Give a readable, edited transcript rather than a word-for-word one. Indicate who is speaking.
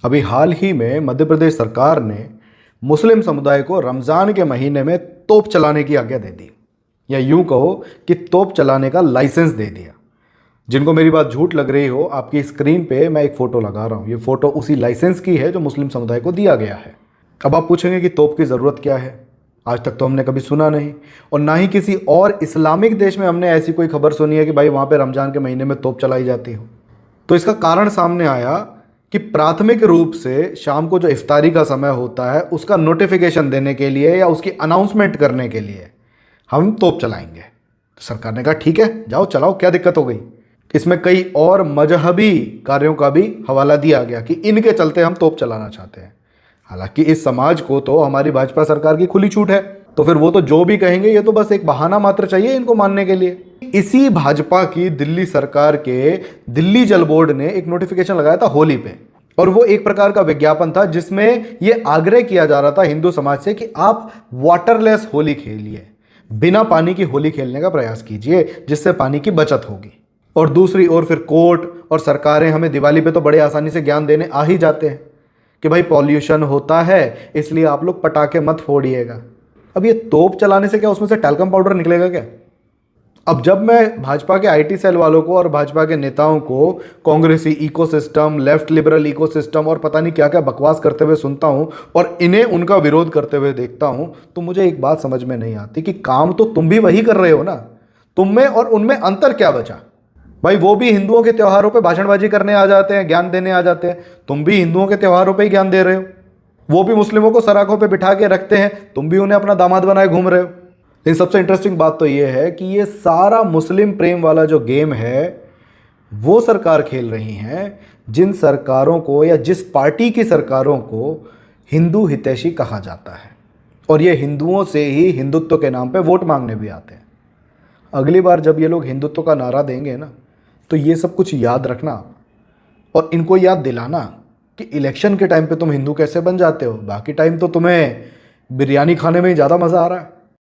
Speaker 1: अभी हाल ही में मध्य प्रदेश सरकार ने मुस्लिम समुदाय को रमज़ान के महीने में तोप चलाने की आज्ञा दे दी, या यूं कहो कि तोप चलाने का लाइसेंस दे दिया। जिनको मेरी बात झूठ लग रही हो, आपकी स्क्रीन पे मैं एक फ़ोटो लगा रहा हूँ। ये फ़ोटो उसी लाइसेंस की है जो मुस्लिम समुदाय को दिया गया है। अब आप पूछेंगे कि तोप की ज़रूरत क्या है। आज तक तो हमने कभी सुना नहीं, और ना ही किसी और इस्लामिक देश में हमने ऐसी कोई खबर सुनी है कि भाई वहाँ पे रमज़ान के महीने में तोप चलाई जाती हो। तो इसका कारण सामने आया कि प्राथमिक रूप से शाम को जो इफ्तारी का समय होता है उसका नोटिफिकेशन देने के लिए या उसकी अनाउंसमेंट करने के लिए हम तोप चलाएंगे। तो सरकार ने कहा ठीक है, जाओ चलाओ, क्या दिक्कत हो गई। इसमें कई और मजहबी कार्यों का भी हवाला दिया गया कि इनके चलते हम तोप चलाना चाहते हैं। हालांकि इस समाज को तो हमारी भाजपा सरकार की खुली छूट है, तो फिर वो तो जो भी कहेंगे ये तो बस एक बहाना मात्र चाहिए इनको मानने के लिए। इसी भाजपा की दिल्ली सरकार के दिल्ली जल बोर्ड ने एक नोटिफिकेशन लगाया था होली पे, और वो एक प्रकार का विज्ञापन था जिसमें ये आग्रह किया जा रहा था हिंदू समाज से कि आप वाटरलेस होली खेलिए, बिना पानी की होली खेलने का प्रयास कीजिए, जिससे पानी की बचत होगी। और दूसरी ओर फिर कोर्ट और सरकारें हमें दिवाली पे तो बड़े आसानी से ज्ञान देने आ ही जाते हैं कि भाई पॉल्यूशन होता है, इसलिए आप लोग पटाखे मत फोड़िएगा। अब ये तोप चलाने से क्या उसमें से टैल्कम पाउडर निकलेगा क्या? अब जब मैं भाजपा के आईटी सेल वालों को और भाजपा के नेताओं को कांग्रेसी इकोसिस्टम, लेफ्ट लिबरल इकोसिस्टम और पता नहीं क्या क्या बकवास करते हुए सुनता हूं और इन्हें उनका विरोध करते हुए देखता हूं, तो मुझे एक बात समझ में नहीं आती कि काम तो तुम भी वही कर रहे हो ना। तुम में और उनमें अंतर क्या बचा? भाई वो भी हिंदुओं के त्योहारों पे भाषणबाजी करने आ जाते हैं, ज्ञान देने आ जाते हैं। तुम भी हिंदुओं के त्योहारों पे ही ज्ञान दे रहे हो। वो भी मुस्लिमों को सराखों पे बिठा के रखते हैं, तुम भी उन्हें अपना दामाद बनाए घूम रहे हो। लेकिन सबसे इंटरेस्टिंग बात तो ये है कि ये सारा मुस्लिम प्रेम वाला जो गेम है वो सरकार खेल रही है जिन सरकारों को या जिस पार्टी की सरकारों को हिंदू हितैषी कहा जाता है, और ये हिंदुओं से ही हिंदुत्व के नाम पे वोट मांगने भी आते हैं। अगली बार जब ये लोग हिंदुत्व का नारा देंगे ना, तो ये सब कुछ याद रखना और इनको याद दिलाना कि इलेक्शन के टाइम पे तुम हिंदू कैसे बन जाते हो, बाकी टाइम तो तुम्हें बिरयानी खाने में ही ज़्यादा मज़ा आ रहा है।